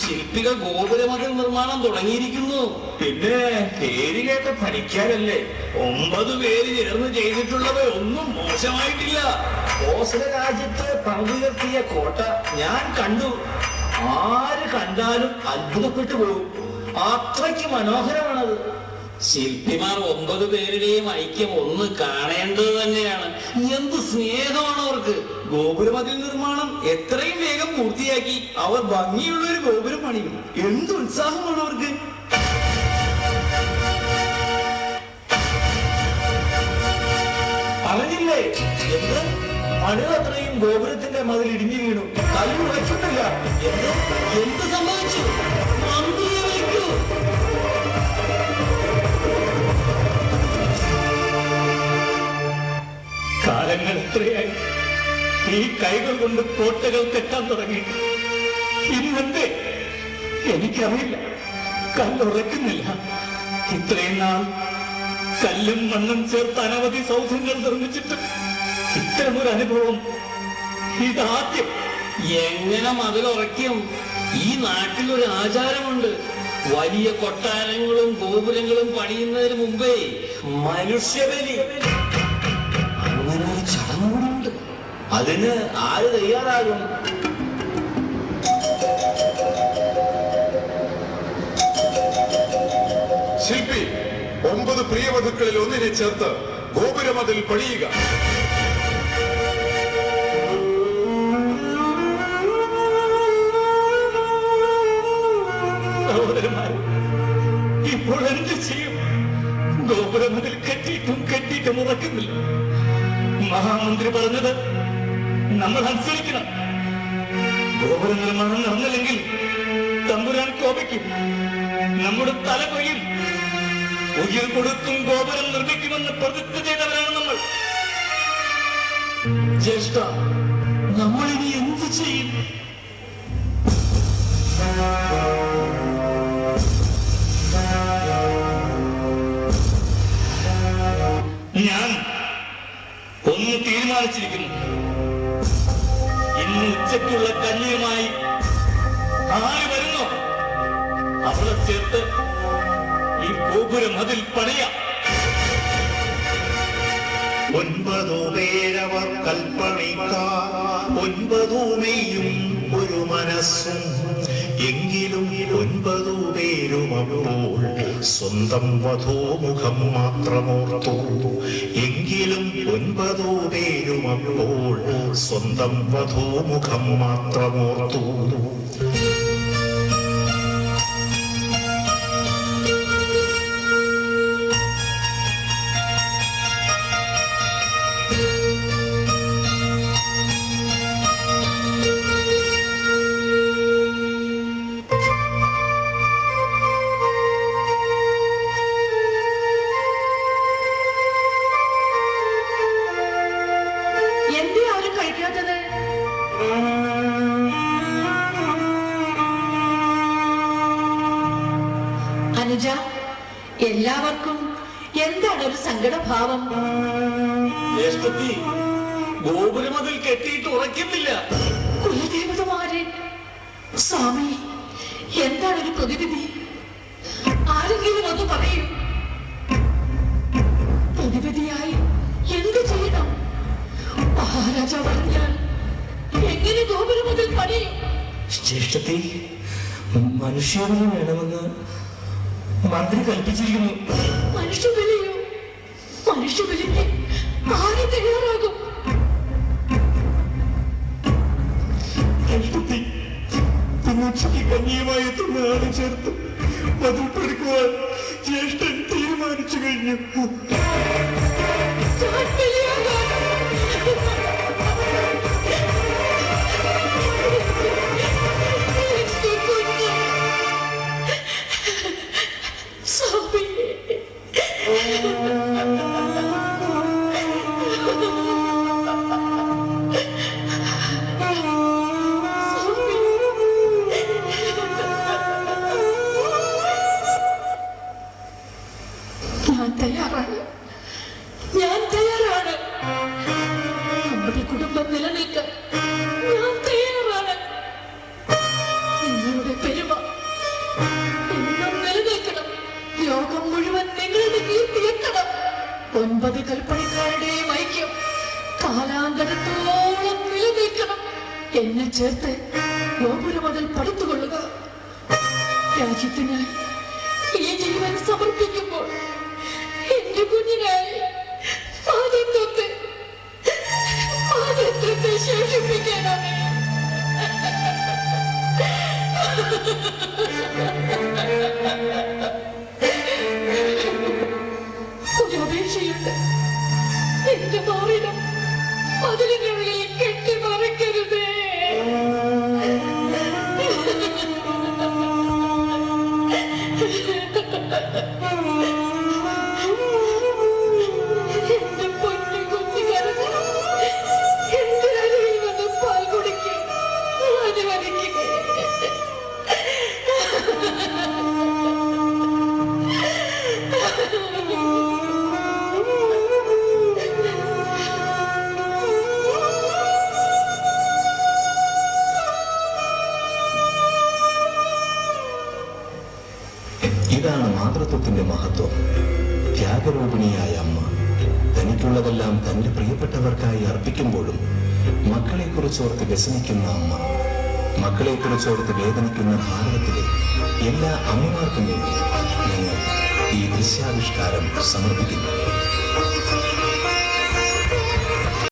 ശില്പികൾ ഗോപുരമതിൽ നിർമ്മാണം തുടങ്ങിയിരിക്കുന്നു. പിന്നെ പേര് കേട്ട പണിക്കാരല്ലേ. 9 പേര് ചേർന്ന് ചെയ്തിട്ടുള്ളവ ഒന്നും മോശമായിട്ടില്ല. കോസല രാജ്യത്ത് പണിതുയർത്തിയ കോട്ട ഞാൻ കണ്ടു. ആര് കണ്ടാലും അത്ഭുതപ്പെട്ടു പോകും. അത്രയ്ക്ക് മനോഹരമാണത്. ശില്പിമാർ 9 പേരുടെയും ഐക്യം ഒന്ന് കാണേണ്ടത് തന്നെയാണ്. എന്ത് സ്നേഹമാണ് അവർക്ക്. ഗോപുരമതിൽ നിർമ്മാണം എത്രയും വേഗം പൂർത്തിയാക്കി അവർ ഭംഗിയുള്ള ഒരു ഗോപുരം പണിയും. എന്ത് ഉത്സാഹമാണ് അവർക്ക്. അറിഞ്ഞില്ലേ എന്ത് മണികൾ അത്രയും ഗോപുരത്തിന്റെ മതിൽ ഇടിഞ്ഞു വീണു. കല്ല് ഉറച്ചിട്ടില്ല. എന്ത് സംഭവിച്ചു? മന്ത്രിയെ വിളിക്കൂ. കാലങ്ങൾ എത്രയായി ഈ കൈകൾ കൊണ്ട് കോട്ടകൾ കെട്ടാൻ തുടങ്ങി. ഇന്നെന്തേ എനിക്കറിയില്ല. കല്ലുറക്കുന്നില്ല. ഇത്രയും നാൾ കല്ലും മണ്ണും ചേർത്ത് അനവധി സൗധങ്ങൾ നിർമ്മിച്ചിട്ട് ഇത്തരമൊരു അനുഭവം ഇതാദ്യം. എങ്ങനെ മതിലുറയ്ക്കും? ഈ നാട്ടിലൊരു ആചാരമുണ്ട്. വലിയ കൊട്ടാരങ്ങളും ഗോപുരങ്ങളും പണിയുന്നതിന് മുമ്പേ മനുഷ്യബലി. അങ്ങനെ ഒരു ചടങ്ങുണ്ട്. അതിന് ആര് തയ്യാറാകും? ശില്പി 9 പ്രിയവധുക്കളിൽ ഒന്നിനെ ചേർത്ത് ഗോപുരമതിൽ പണിയുക. ഇപ്പോൾ എന്ത് ചെയ്യും? ഗോപുരമതിൽ കെട്ടിയിട്ടും ഉറക്കുന്നില്ല. മഹാമന്ത്രി പറഞ്ഞത് നമ്മൾ അനുസരിക്കണം. ഗോപുര നിർമ്മാണം നടന്നില്ലെങ്കിൽ തമ്പുരാൻ കോപിക്കും. നമ്മുടെ തല കൊയ്യും. ഉയർ കൊടുത്തും ഗോപുരം നിർമ്മിക്കുമെന്ന് പ്രതിജ്ഞ ചെയ്തവരാണ് നമ്മൾ. ജ്യേഷ്ഠ, നമ്മളിനി എന്ത് ചെയ്യും? ഞാൻ ഒന്ന് തീരുമാനിച്ചിരിക്കുന്നു. ഇന്ന് ഉച്ചയ്ക്കുള്ള കഞ്ഞിയുമായി ആര് വരുന്നോ അവളെ ചേർത്ത് ഈ ഗോപുരം അതിൽ പണിയാം. 9 പേരവർ കൽപ്പണിക്കാർ, 9 മെയ്യും ഒരു മനസ്സും. എങ്കിലും 9 പേരും അപ്പോൾ സ്വന്തം വധൂമുഖം മാത്രമോർത്തു. എങ്കിലും 9 പേരും അപ്പോൾ സ്വന്തം വധൂമുഖം മാത്രമോർത്തു. അനുജ, എല്ലാവർക്കും എന്താണ് ഒരു സങ്കടഭാവം? ജ്യേഷ്ഠത്തി, ഗോപുരമതിൽ കെട്ടിയിട്ട് ഉറക്കുന്നില്ല. കുലദേവതമാരെ, സ്വാമി, എന്താണ് ഒരു പ്രതിവിധി? ആരെങ്കിലും ഒന്ന് പറയൂ. പ്രതിവിധിയായി എന്ത് ചെയ്യണം? മഹാരാജാവ് പറഞ്ഞാൽ എങ്ങനെ ഗോപുരമതിൽ പണിയും? ജ്യേഷ്ഠത്തി, മനുഷ്യബലി വേണമെന്ന് മന്ത്രി കൽപ്പിച്ചിരിക്കുന്നു. മനുഷ്യബലിയോ? മനുഷ്യബലിക്ക് ആര് തയ്യാറാകും? ജ്യേഷ്ഠത്തി, ഉച്ചയ്ക്ക് കഞ്ഞിയുമായി എത്തുന്ന ആളെ ചേർത്ത് മതിൽപ്പെടുക്കുവാൻ ജ്യേഷ്ഠൻ തീരുമാനിച്ചു കഴിഞ്ഞു. ഞാൻ തയ്യാറാണ്. എന്നെ ചേർത്ത് ഗോപുരമതിൽ പടുത്തുകൊള്ളുക. രാജ്യത്തിനായി ഈ ജീവൻ സമർപ്പിക്കുമ്പോൾ എന്റെ കുഞ്ഞിനായി മാതൃത്വത്തെ ശേഷിപ്പിക്കാനാണ്. ഒരു അപേക്ഷയുണ്ട്. എന്റെ മാറിടം അതിനുള്ളിൽ കെട്ടി മറക്കരുതേ. എന്റെ പൊന്നു കുഞ്ഞുകാരൻ എന്റെ അരികിൽ വന്ന് പാൽ കുടിക്കും അനുവദിക്കുക. ഇതാണ് മാതൃത്വത്തിന്റെ മഹത്വം. ത്യാഗരൂപിണിയായ അമ്മ തനിക്കുള്ളതെല്ലാം തന്റെ പ്രിയപ്പെട്ടവർക്കായി അർപ്പിക്കുമ്പോഴും മക്കളെക്കുറിച്ചോർത്ത് വ്യസനിക്കുന്ന അമ്മ, മക്കളെക്കുറിച്ചോർത്ത് വേദനിക്കുന്ന ഭാരതത്തിലെ എല്ലാ അമ്മമാർക്കും വേണ്ടി ഞങ്ങൾ ഈ ദൃശ്യാവിഷ്കാരം സമർപ്പിക്കുന്നു.